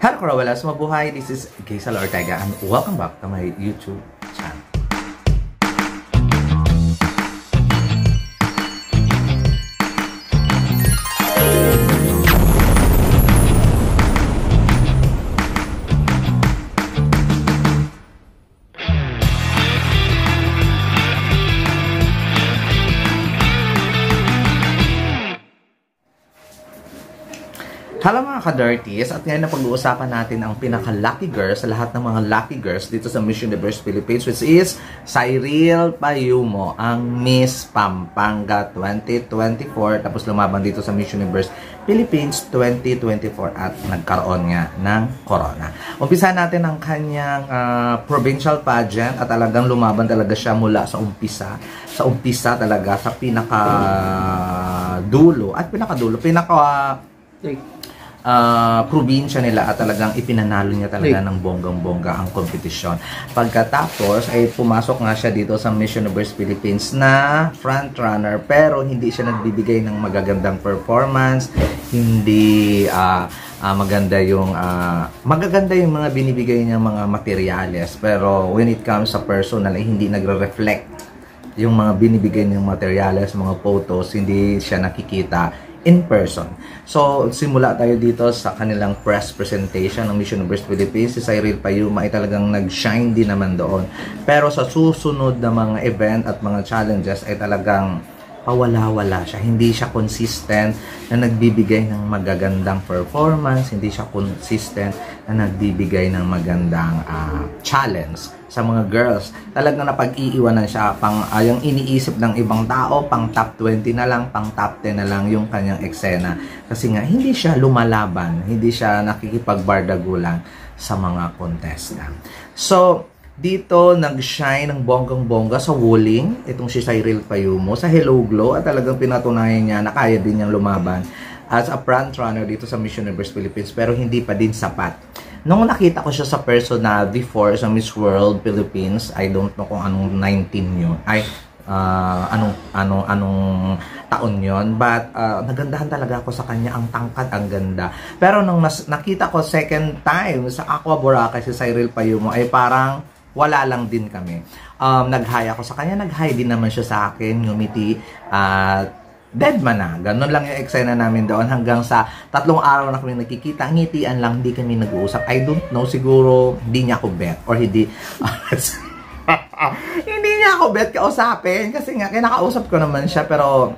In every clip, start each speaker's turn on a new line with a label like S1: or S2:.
S1: Hello Karawalas, mabuhay! This is Gaysal Ortega and welcome back to my YouTube channel. Hello mga ka-dirties, at ngayon na pag-uusapan natin ang pinaka-lucky girls sa lahat ng mga lucky girls dito sa Miss Universe Philippines, which is Cyril Payumo, ang Miss Pampanga 2024, tapos lumaban dito sa Miss Universe Philippines 2024 at nagkaroon nga ng corona. Umpisa natin ang kanyang provincial pageant at talagang lumaban talaga siya mula sa umpisa talaga sa pinaka-dulo probinsya nila at talagang ipinanalo niya talaga ng bonggang-bongga ang kompetisyon. Pagkatapos ay pumasok nga siya dito sa Miss Universe Philippines na front-runner, pero hindi siya nagbibigay ng magagandang performance, hindi magaganda yung mga binibigay niya mga materyales, pero when it comes sa personal ay hindi nagre-reflect yung mga binibigay niyang materyales, mga photos, hindi siya nakikita in person. So, simula tayo dito sa kanilang press presentation ng Miss Universe Philippines. Si Cyril Payumo ay talagang nag-shine din naman doon. Pero sa susunod na mga event at mga challenges ay talagang pawala-wala siya. Hindi siya consistent na nagbibigay ng magagandang performance. Hindi siya consistent na nagbibigay ng magandang challenge sa mga girls. Talagang napag-iiwanan siya. Yung iniisip ng ibang tao, pang top 20 na lang, pang top 10 na lang yung kanyang eksena. Kasi nga, hindi siya lumalaban. Hindi siya nakikipagbardagulan sa mga contestant. So, dito nag-shine ng bonggang-bongga sa Wuling, itong si Cyril Payumo, sa Hello Glow, at talagang pinatunayan niya na kaya din niyang lumaban as a front runner dito sa Miss Universe Philippines, pero hindi pa din sapat. Nung nakita ko siya sa personal before sa Miss World Philippines, I don't know kung anong 19 yun, anong taon yon, but nagandahan talaga ako sa kanya, ang tangkad, ang ganda. Pero nung nakita ko second time sa Aqua Boracay si Cyril Payumo, ay parang wala lang din kami. Nag-hi ako sa kanya, nag-hi din naman siya sa akin, ngumiti, dead man na. Ganun lang yung eksena namin doon hanggang sa 3 araw na kami nagkikita, ngitian lang, hindi kami nag-uusap. I don't know, siguro hindi niya ako bet or hindi hindi niya ako bet kausapin kasi nga kinakausap ko naman siya, pero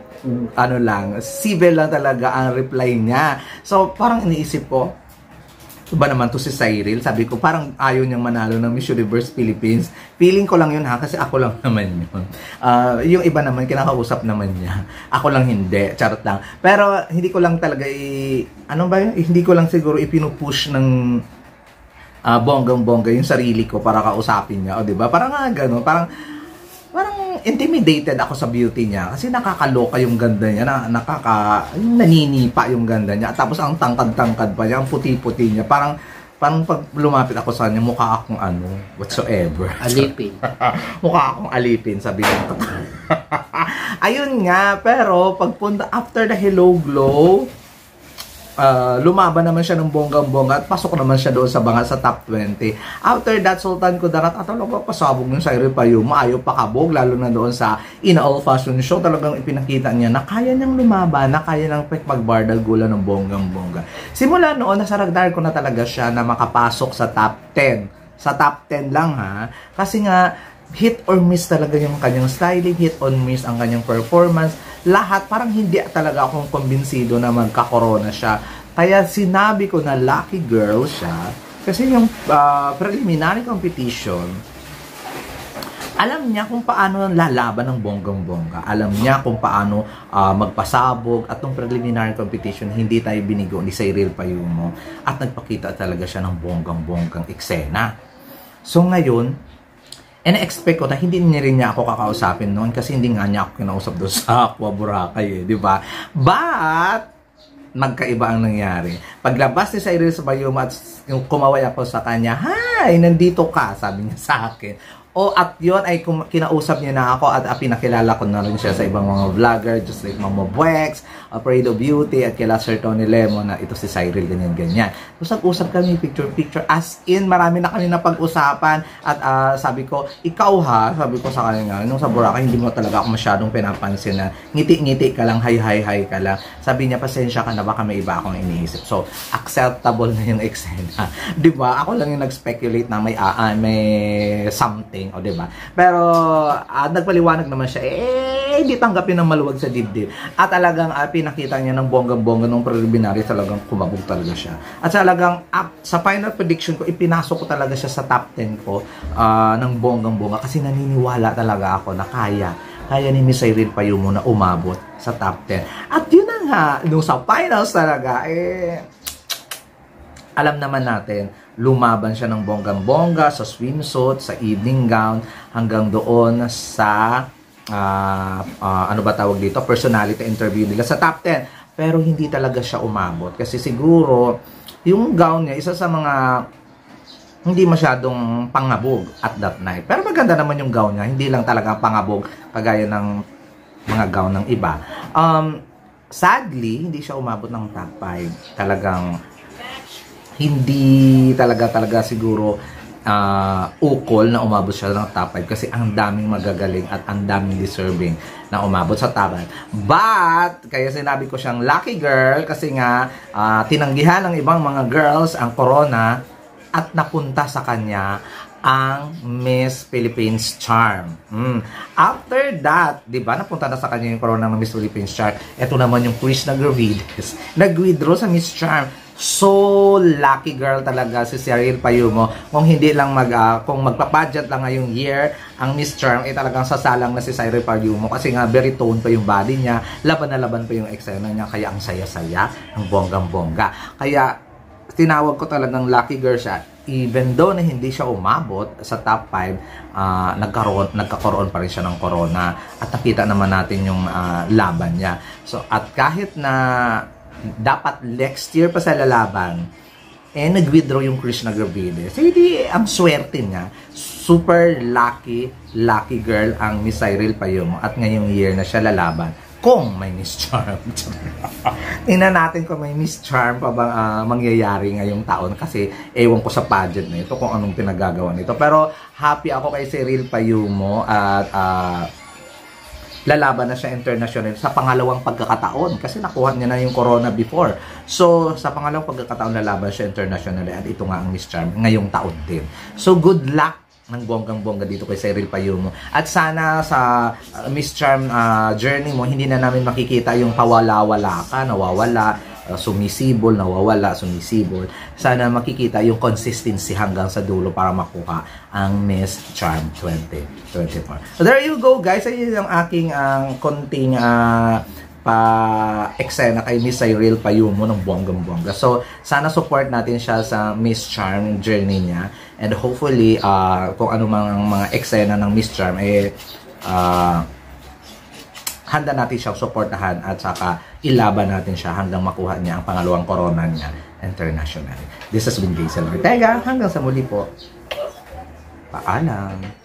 S1: ano lang, civil lang talaga ang reply niya. So parang iniisip ko, ba naman to si Cyril? Sabi ko, parang ayaw niyang manalo ng Miss Universe Philippines. Feeling ko lang yun ha, kasi ako lang naman yun. Yung iba naman, kinakausap naman niya. Ako lang hindi, charot lang. Pero hindi ko lang talaga hindi ko lang siguro ipinupush ng bonggang-bongga yung sarili ko para kausapin niya. O diba? Parang nga gano'n, parang intimidated ako sa beauty niya kasi nakakaloka yung ganda niya, yung naninipa yung ganda niya, tapos ang tangkad-tangkad pa niya, ang puti-puti niya, parang pag lumapit ako sa kanya, mukha akong whatsoever.
S2: Alipin.
S1: Mukha akong alipin, sabi niya. Ayun nga, pero pagpunta after the Hello Glow, lumaban naman siya ng bonggang-bongga at pasok naman siya doon sa top 20. After that, Sultan Kudarat, at talagang pasabog ng Cyril Payumo, ayaw pakabog, lalo na doon sa In All Fashion Show, talagang ipinakita niya na kaya niyang lumaban, na kaya niyang magbardagulan ng bonggang-bongga. Simula noon, nasa radar ko na talaga siya na makapasok sa top 10. Sa top 10 lang ha, kasi nga, hit or miss talaga yung kanyang styling, hit or miss ang kanyang performance. Lahat, parang hindi talaga akong kumbinsido na magka-corona siya. Kaya sinabi ko na lucky girl siya. Kasi yung preliminary competition, alam niya kung paano lalaban ng bonggang-bongga. Alam niya kung paano magpasabog. At yung preliminary competition, hindi tayo binigo ni Cyril Payumo. At nagpakita talaga siya ng bonggang-bonggang eksena. So ngayon, expect ko na hindi rin niya ako kakausapin noon kasi hindi nga niya ako kinausap doon sa Aqua Boracay, di ba? But magkaiba ang nangyari. Paglabas ni Cyril Payumo at kumaway ako sa kanya, "Hi, nandito ka," sabi niya sa akin. at yun ay kinausap niya na ako at pinakilala ko na rin siya sa ibang mga vlogger, just like Mama Buex, Parade of Beauty, at kila Sir Tony Lemon na ito si Cyril, ganyan. Usap-usap kami, picture-picture, as in, marami na kami napag-usapan, at sabi ko, ikaw ha, sabi ko sa kanya, nung sa Boracay, hindi mo talaga ako masyadong pinapansin na ngiti-ngiti ka lang, hi ka lang. Sabi niya, pasensya ka na, baka may iba akong iniisip. So, acceptable na yung eksena. Diba? Ako lang yung nag-speculate na may something. O, diba? Pero, nagpaliwanag naman siya, hindi tanggapin ng maluwag sa dibdib. At talagang, pinakita niya ng bonggang-bongga nung preliminary, talagang kumabog talaga siya. At talagang, sa final prediction ko, ipinasok ko talaga siya sa top 10 ko ng bonggang-bongga kasi naniniwala talaga ako na kaya ni Miss Cyril Payumo na umabot sa top 10. At yun na nga, nung sa finals talaga, alam naman natin, lumaban siya ng bonggang-bongga sa swimsuit, sa evening gown, hanggang doon sa, ano ba tawag dito, personality interview nila sa top 10. Pero hindi talaga siya umabot. Kasi siguro, yung gown niya, isa sa mga hindi masyadong pangabog at that night. Pero maganda naman yung gown niya. Hindi lang talaga pangabog kagaya ng mga gown ng iba. Sadly, hindi siya umabot ng top 5. Talagang hindi talaga siguro ukol na umabot siya ng top 5 kasi ang daming magagaling at ang daming deserving na umabot sa top 5. But, kaya sinabi ko siyang lucky girl kasi nga tinanggihan ng ibang mga girls ang corona at napunta sa kanya ang Miss Philippines Charm. After that, di ba, napunta na sa kanya yung corona ng Miss Philippines Charm. Ito naman yung Chris Nagravides. Nag-withdraw sa Miss Charm. So, lucky girl talaga si Cyril Payumo. Kung hindi lang kung magpa-budget lang ngayong year, ang Miss Charm ay talagang sasalang na si Cyril Payumo kasi nga very tone pa yung body niya, laban na laban pa yung eksena niya, kaya ang saya-saya, ang bonggang-bongga. Kaya, tinawag ko talagang lucky girl siya. Even though na hindi siya umabot sa top 5, nagkakaroon pa rin siya ng corona at nakita naman natin yung laban niya. So, at kahit na dapat next year pa sa lalaban, nag-withdraw yung Chris Nagravides. So, hindi, ang swerte niya. Super lucky girl ang Miss Cyril Payumo at ngayong year na siya lalaban. Kung may Miss Charm. Tingnan natin kung may Miss Charm pa bang mangyayari ngayong taon kasi ewan ko sa pageant na ito kung anong pinagagawa nito. Pero happy ako kay Cyril Payumo at lalaban na siya international sa pangalawang pagkakataon kasi nakuha niya na yung corona before. So, sa pangalawang pagkakataon lalaban siya international at ito nga ang Miss Charm ngayong taon din. So, good luck ng bonggang-bongga dito kay Cyril Payumo. At sana sa Miss Charm journey mo, hindi na namin makikita yung pawala-wala ka, nawawala, sumisibol, nawawala, sumisibol. Sana makikita yung consistency hanggang sa dulo para makuha ang Miss Charm 2024. So there you go guys, ayun yung aking konting pa-eksena kay Miss Cyril Payumo ng bonggang-bongga. So, sana support natin siya sa Miss Charm journey niya. And hopefully, kung ano mga eksena ng Miss Charm, handa natin siyang supportahan at saka ilaban natin siya hanggang makuha niya ang pangalawang corona niya international. This has been Jason Ortega. Hanggang sa muli po. Paalam.